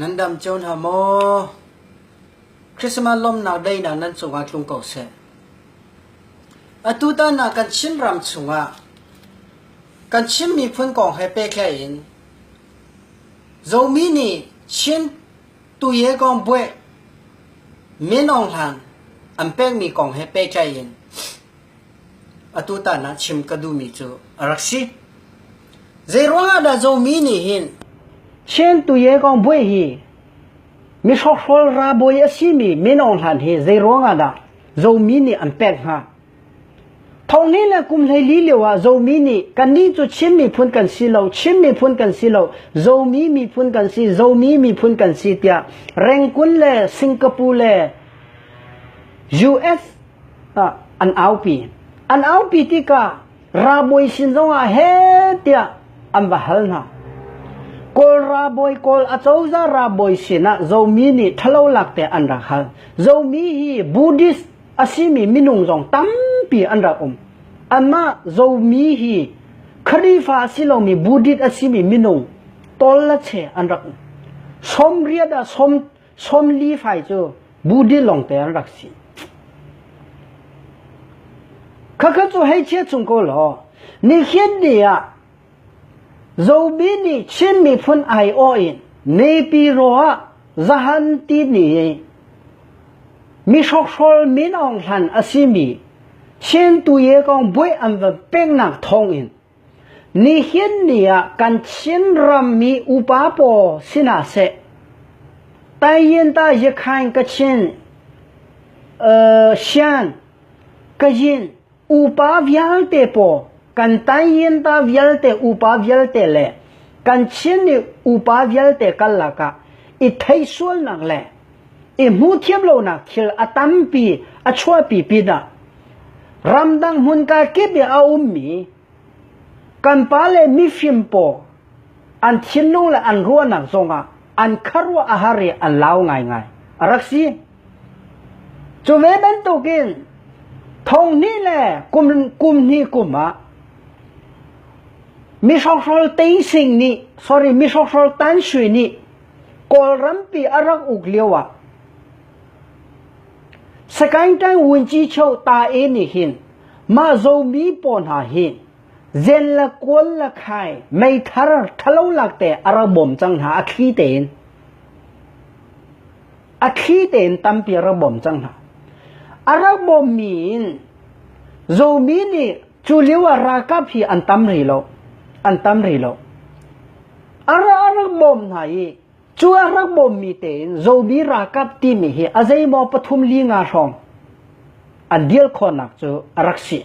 นั้นดำโจนหาโมคริสต์มาสลมนาได้นานั้นสุงาลุงเก่าเสอตุตานากันชินรำสุงากันชินมีพื้นกองให้เป๊ะแค่อินโจมีนี่ชินตุยกองบุ้ยมีน้องหลังอันเป๊ะมีกองให้เป๊ะแค่อินอตุตานาชิมกระดูมีจูรักสิเจรัวดาโจมีนี่หินเช่นตุยกองบุ้ยฮีมีชอบชอลราบุยสิมีน้องหลังฮีเจรัวดาโจมีนี่อันเป๊ะฮะทองนี้แหละกุมเลยลีเลียวว่าโจมีนี่กันนี้จุดชิมมีพุนกันสิเราชิมมีพุนกันสิเราโจมีพุนกันสิโจมีพุนกันสิเตียแรงกุนเล่สิงคโปร์เล่ US อันเอาปีที่การาบุยสินจงอาเฮเตียอันว่าฮัลนะกอลราบุยกอลอาจจะราบุยสินะโจมีนี่ทะเลาะหลักแต่อันรักฮัลโจมีฮีบูดิสอาศิมีนุ่งจงตั้มปีอันรักอันมาโจมีฮีคดีฟ้าสิเรามีบูดิสอาศิมีนุ่งตอลละเชอันรักสมเรียดสมลีไฟจูบูดิสลงแต่อันรักสิข้าจะให้เชื่อจงก็หรอนี่เห็นดีอ่ะโจมีนี่เช่นมีพุนไอโออินในปีรัวจะหันตีนี่มีชกชอลมีน้องหันอาศิมีเช่นตัวเอกองบุยอันว่าเป็นนักทองอินนี่เห็นดีอ่ะกันเช่นรำมีอุปาโปสินาเสแต่ยันตาจะขันกันเช่นเชียนกันยินอุปาวิลเตโปกันตายยันตาวิลเตอุปาวิลเตเล่กันเช่นนี่อุปาวิลเตกันละกะอิทธิส่วนนักเล่มูเทียบโลนักคิลอัตัมปีอัชวปีปีนะรำดังมุนกาเก็บเอามีกันปาเลมีฟิมโปอันชินลุงและอันรัวนักทรงอันคารัวอาหารอันเล่าง่ายรักสิจูเวเป็นตุกินทงนี้แหละกุมนี้กุมมีชอกชอลตีสิงนี้ sorry มีชอกชอลตันช่วยนี้กอลรัมปีอารักอุกเลียวสกายตังวินจีเชาตาเอนี่หินมาโจมีปนหาหินเจนละกวนละไข่ไม่ทะเลาะลักแต่อารักบ่มจังหาอัคีเตนตั้มปีอารักบ่มจังหาอารักบ่มมีนโจมีนี่จูเลียวรากับพี่อันตั้มรีโลอารักบ่มหายจูอารักบ่มมีเตนโจมีรากับตีมีเฮอาใจมอปฐุมลีงาชองอันเดียลคนนักจูอารักสิ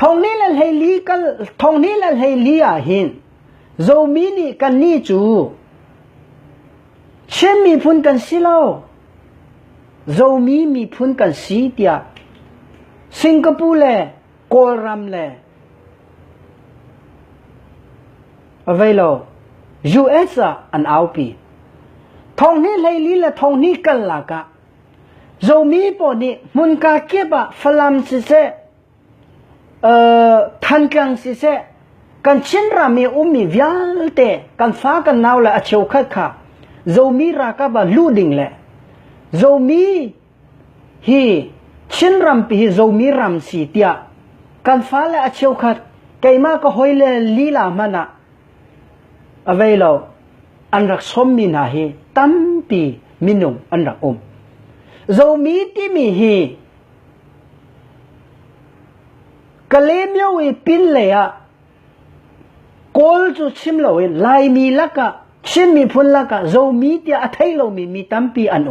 ทองนี้ละให้ลีอาหินโจมีนี่กันนี่จูเช่นมีพุนกันสิโลโจมีพุนกันสีเตียสิงคโปร์เล่กอลรัมเล่เอาไว้โล US อันเอาปีทองนี้เลยลีละทองนี้กันละกะโจมีปอนี่มุนกาเก็บฝรั่งสิเซทันกังสิเซกันชินรามีมีวิาลเตกันฟ้ากันนาวละอเชวคัดค่ะโจมีรากับลูดิงเล่โจมีฮีชินรำปีโจมีรำสีเตียกันฟ้าละอเชวคัดไกมาก็หอยเลลีลามันเอาไว้เราอันรักสมมีนาฮีตั้มปีมินุงอันรักโจมีที่มีฮีกะเลมีเอาไว้ปินเลยกอลจุชิมเราไว้ลายมีลักชิมมีพุนลักโจมีที่อัฐิเรามีตั้มปีอัน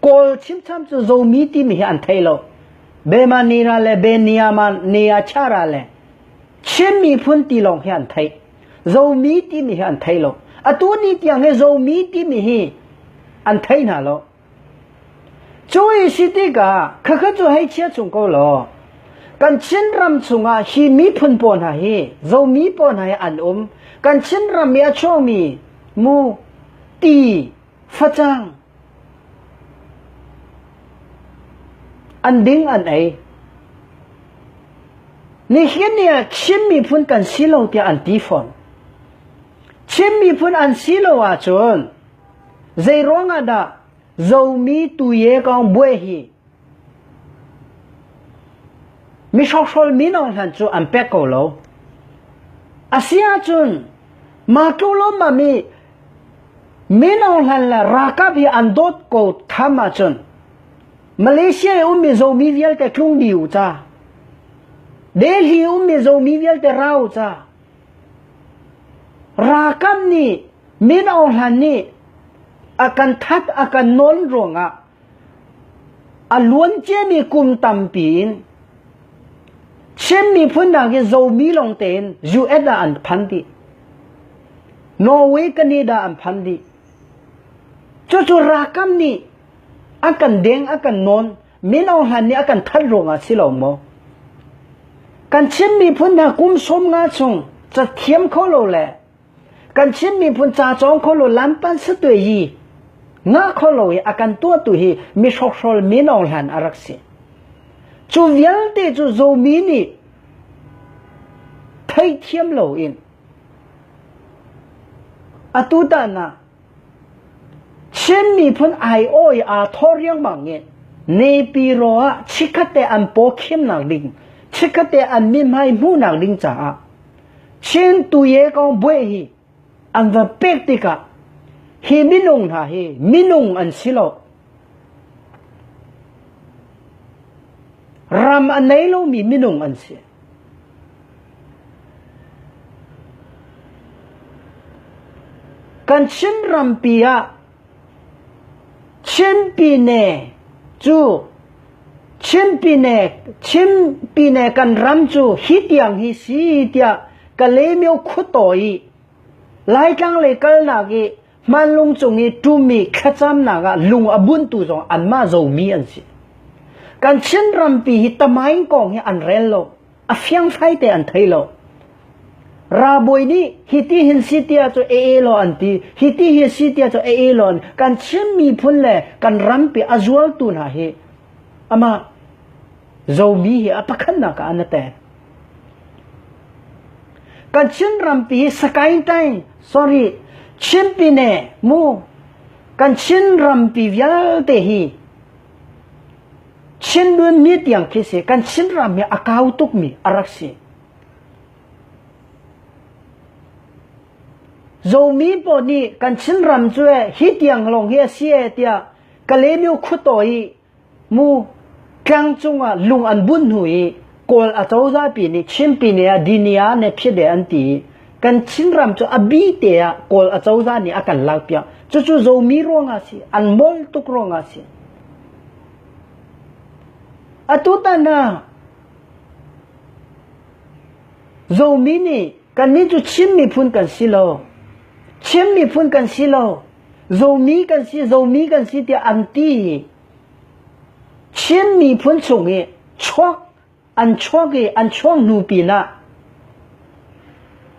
กอลชิมซ้ำจูโจมีที่มีอันไทยเราเบมานีราเลเบนียามันนียาชาราเลชิมมีพุนตีลงให้อันไทยโจมีที่มีอันไทยเราตัวนี้ที่ยังไงโจมีที่มีอันไทยน่ะเราช่วยสิติกาข้าจะให้เชื่อจงก็เรากันชินรำจงฮีมีพุนปนหาโจมีปนหาอันกันชินรำมีอช่วงมีมูตีฟัจังอันดิ้งอันไอ นี่เห็นเนี่ยชิมมีพุ่นกันสิโลเตียอันตีฟอนชิมมีพุ่นอันสิโลอาจนใจร้องอะดาเจ้ามีตุยกองบวยฮีมีชอบชอบมีน้องหันจูอันเป็กโกโลอาเซียจนมาตุลมามีน้องหันละรักบีอันโดดโกทำมาจนมาเลเซียมีเจ้ามีเวลแต่คลุงดิวจ้าเดลีมีเจ้ามีเวลแต่เราจ้ารักนี่มีน้องหันนี่akan that akan non ronga alun che mi kum tampin chen mi phun na ge zo mi long ten US da an phandi Norway Canada an phandi chu rakam ni akan deng akan non min ong han ni akan that ronga silong mo kan chen mi phun na kum som nga chung cha thiam kho lo le kan chen mi phun cha chong kho lo lam pan sa tue yi nga kholoi akan tua tu hi mi soksol minong han araksi chu vialte chu zomi ni thai thiam lo in atuta na chen mi phun ai oi a thoriang mangi ne pi ro a chikate an po khim nang ding chikate an mi mai mu nang ding cha chen tu ye kong bwe hi an va pek tika hi minung ha hi minung an silo ram an nei lo mi minung an si kan chin ram pia chin pi ne chu chin pi ne kan ram chu hi tiang hi si tia ka le myo khutoi lai kang le kal na gi man lung chung i tu mi khacham na ga lung abun tu jong an ma zo mi an si kan chin ram pi hi tamain kong hi an rel lo a fyang phai te an thai lo ra boi ni hi ti hin si tia cho e lo an ti hi ti hi si tia cho e lo kan chin mi phun le kan ram pi azual tu na hi ama zo mi hi apakhan na ka anate kan chin ram pi sakai tai sorry chin pi ne mu kan chin ram pi vyal te hi chin dun mi tiang ki se kan chin ram mi akau tuk mi araksi zo mi po ni kan chin ram chue hi tiang long hi sia tia kale mi khutoi mu kang chunga lung an bun hui kol a chauza pi ni chin pi ne dinia ne phide an ti kan chin ram chu abi te a kol a chauza ni akan lag pia chu zo mi ronga si an mol tuk ronga si atuta na zo mi ni kan ni chu chin mi phun kan silo chin mi phun kan silo zo mi kan si ti an ti chin mi phun chung e chok an chok nu pi na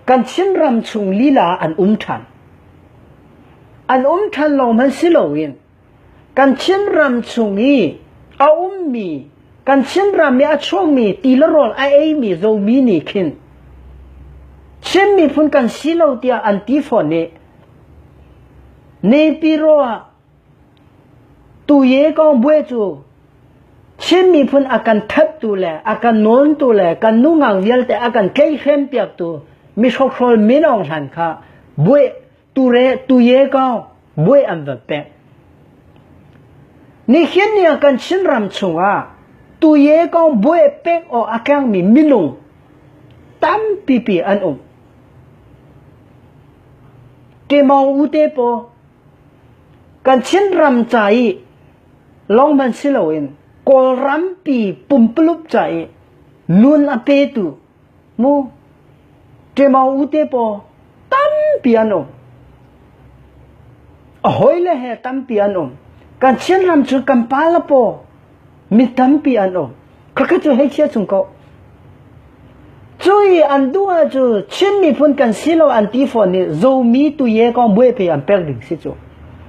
kan chin ram chung lila an than lo man silowin kan chin ram chung i a mi kan chin ram mi a chong mi ti la rol ai mi zo mi ni khin chin mi phun kan silo tia an ti fon ne pi ro a tu ye kong bwe chu chin mi phun akan that tu le akan non tu le kan nu ngang vial te akan kei khem piak tu mi sok sol mi nong han kha bue tu ye ka bue am va pe ni hian ni kan chin ram chunga tu ye ka bue pe o akang mi minung tam pi an ke mau u te po kan chin ram chai long man siloin kol ram pi pumplup chai nun ape tu mu ke mau u te po tam piano hoi le he tam piano kan chin ram chu kan pala po mi tam piano ka chu he chia chung ko chui an dua chu chin mi phun kan silo an ti phone ni zo mi tu ye kong bue pe an per ding si chu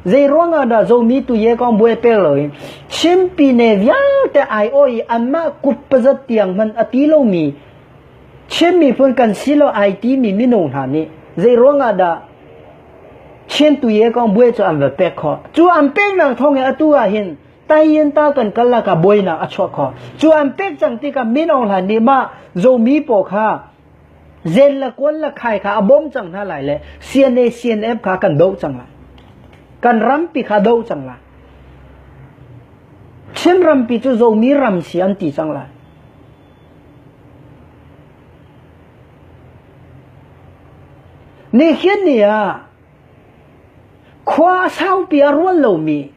zai ronga da zo mi tu ye kong bue pe lo chin pi ne vyal te ai oi an ma kup pa tiang man ati lo mi chen mi phun kan silo IT mi minung ha ni zai ronga da chen tu ye kong bue cho am ve pek kho chu am pek nang thong e atu a hin tai yin ta kan kala ka boi na a chho kho chu am pek chang ti ka minong ha ni ma zo mi po kha zen la kon la khai kha abom chang na lai le CNA CNF kha kan do chang la kan ram pi kha do chang la chen ram pi chu zo mi ram si an ti chang la ni khian ni a khwa sao pi a rual lo mi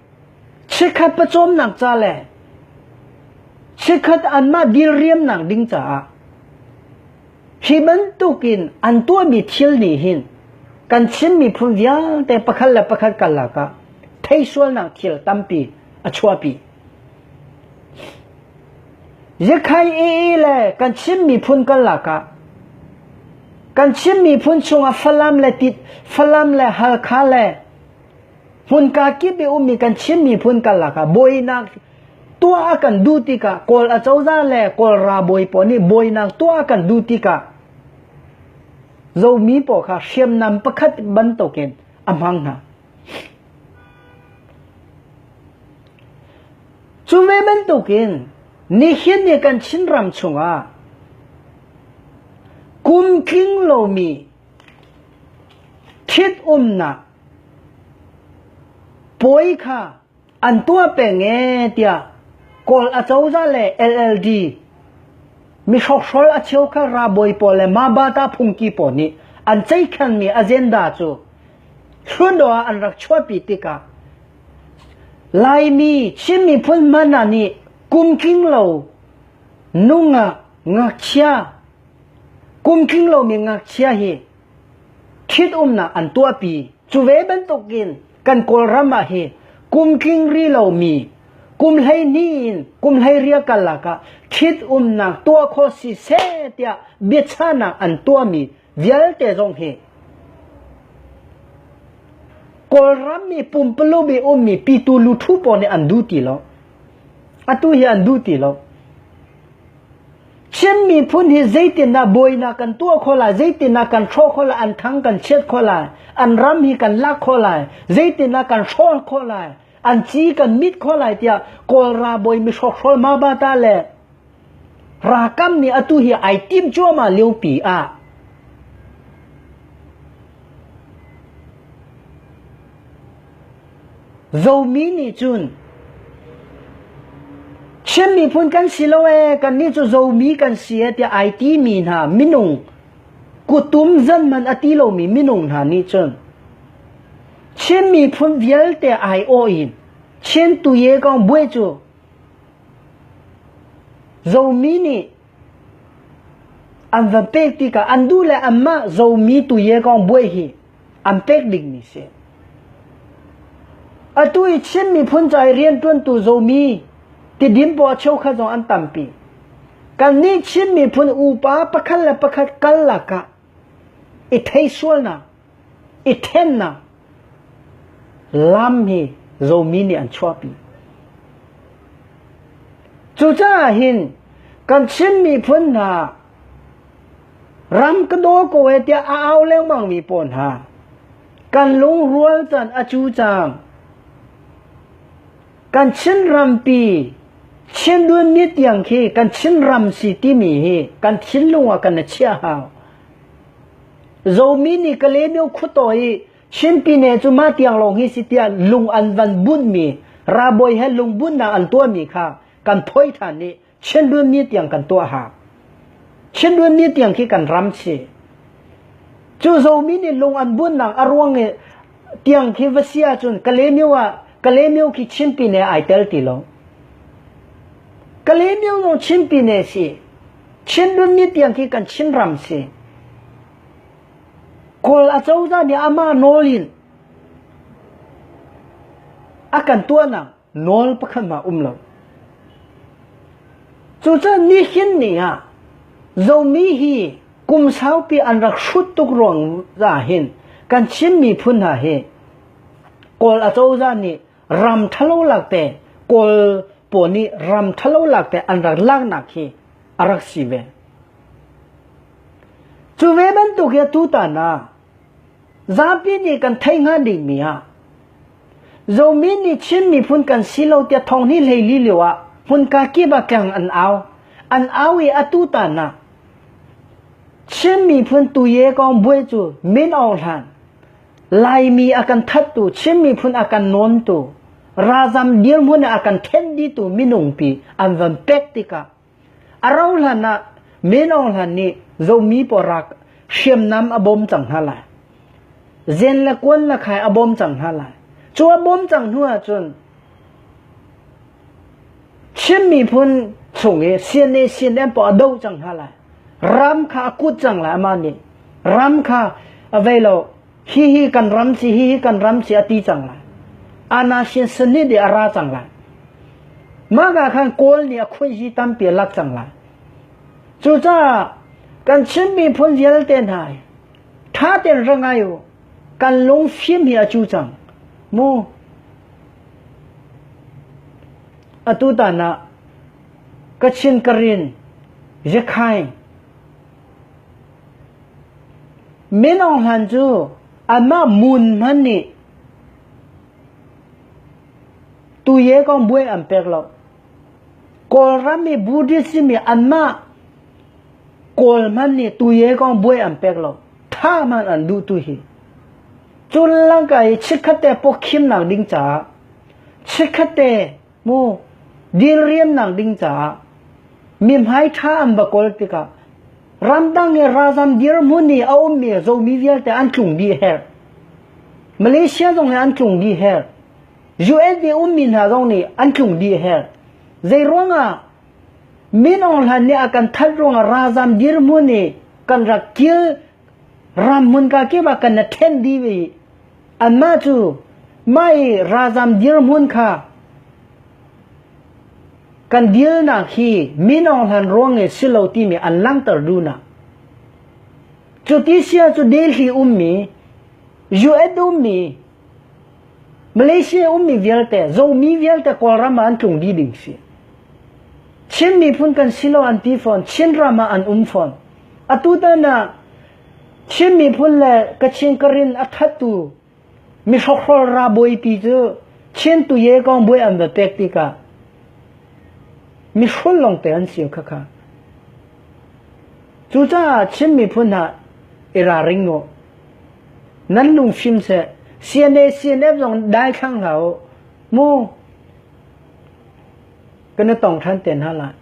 chikhat pa chom nak cha le chikhat an ma dil riam nak ding cha hi ban tu kin an tua mi thil ni hin kan chin mi phun viang te pakhal la pakhat kal la ka thei sual nak thil tampi a chua pi ye khai e le kan chin mi phun kal la ka kan chin mi phun chunga falam le tit falam le hal kha le phun ka ki be mi kan chin mi phun kal la ka boi nak tua akan du ti ka kol a chauza le kol ra boi po ni boi nak tua akan du ti ka zo mi po kha shem nam pakhat ban to ken amhang na chu me ban to ken ni hin ne kan chin ram chunga kum king lo mi thit na poi kha an tua pe nge tia kol a chauza le LLD mi shok shol a cheu kha ra boi po le ma ba ta phung ki po ni an chei khan mi agenda chu chudo an rak chwa pi tika lai mi chim mi phun mana ni kum king lo nunga ngak chia kum king lo mi ngak chia hi khit na an tua pi chu ve ban to kin kan kol rama hi kum king ri lo mi kum lai nin kum lai ria kalaka khit na tua kho si se tia bichana an tua mi vial te jong he kol ram mi pum plo bi mi pi tu lu thu po ne an du ti lo atu hi an du ti lo chen mi phun hi zaitin na boi na kan tua khola zaitin na kan tho khola an thang kan chet khola an ram hi kan lak khola zaitin na kan shol khola an chi kan mit khola tia kol ra boi mi shok shol ma ba ta le ra kam ni atu hi ai tim cho ma leu pi a zo mi ni chun chen mi phun kan siloe kan ni chu zo mi kan sia tia ai ti mi na minung kutum zan man atilo mi minung na ni chun chen mi phun vial te ai o in chen tu ye kong bue chu zo mi ni an va pek ti ka an du le amma zo mi tu ye kong bue hi an pek ding ni se atui chen mi phun chai rian tuan tu zo mi ti dim po chau kha zo an tampi kan ni chen mi phun upa pakhal la pakhat kal la ka i thei sual na i then na lam hi zo mi ni an chua pi chu cha hin kan chen mi phun na ram ka do ko e tia a au leng mang mi pon ha kan lung rual chan a chu chang kan chen ram pi chen duan ni tiang khi kan chen ram si ti mi hi kan chen lunga kan chia ha zo mi ni ka le meu khuto hi chen pi ne chu ma tiang long hi si tia lung an van bun mi ra boi he lung bun na an tua mi kha kan phoi than ni chen duan ni tiang kan tua ha chen duan ni tiang khi kan ram chi chu zo mi ni lung an bun na arwang e tiang khi vasia chun ka le meu ki chen pi ne ai tel ti lo ka le meu no chen pi ne si chen duan ni tiang khi kan chen ram si kol a chau za ni ama nolin akan tua na nol pakhan ma lo chu cha ni hin ni ha zo mi hi kum sau pi an rak shut tuk rong za hin kan chen mi phun ha he kol a chau za ni ram thalo lakte kol po ni ram thalo lakte an rak lak nak hi arak si ve chú về bên tụ kia tu ta na giá biết đi cần thay ngã đi mía rồi mình đi chín mi phun cần xí lâu tiệt thong ni lấy li liu à phun cá kia bà càng ăn áo ấy tu ta na chín mi phun tu ye con buổi chú mình ao lan lai mi akan thắt tu chín mi phun akan non tu razam dir mun akan ten di tu minung pi an van praktika arau lan na mình ao lan ni rồi mi porak xiêm nam abom chẳng halai zen la quân la khai abom chẳng halai chúa abom chẳng hua chun chim mi phun chung e xiên em bỏ đâu chẳng halai ram kha cút chẳng lại mà ni ram kha avelo hi kan ram si ati chẳng lại ana xiên seni de ara chẳng lại mà cả khang côn ni khoi hi tam pi lak chẳng lại chú cha kan chim mi phun yel ten hai tha ten rangayo kan long phim hi chu chang mu atu ta na kachin karin je khai menong han chu ama mun man ni tu ye con buai am pek lo kol rami buddhism mi anma kol man ni tu ye con buai am pek lo tha man an du tu hi chun lang kai chikhate pokhim nang ding cha chikhate mu dil riam nang ding cha mim hai tha am ba kol tika ramdang e razam dir muni au mi zo mi vial te an chung di her Malaysia dong an chung di her US de min ha dong ni an chung di her zai ronga min ong han ni akan thal ronga razam dir muni kan ra kil ram mun ka ke ba kan na ten di wi an ma chu mai razam dir mun kha kan dil na khi minong han rong e silo ti mi an lang tar du na chu ti sia chu delhi ummi US ummi Malaysia ummi vialte zo mi vialte ko rama an chung di ding si chin mi phun kan silo an ti phone chin rama an phone atuta na chin mi phun le ka chin karin athatu mi sokhol ra boi pi chu chin tu ye kong boi an da tektika mi khol long te an siu kha kha chu cha chin mi phun ha era ring no nan lung phim se cnf dong dai khang hao mu cái nó tổng thân tiền ha lại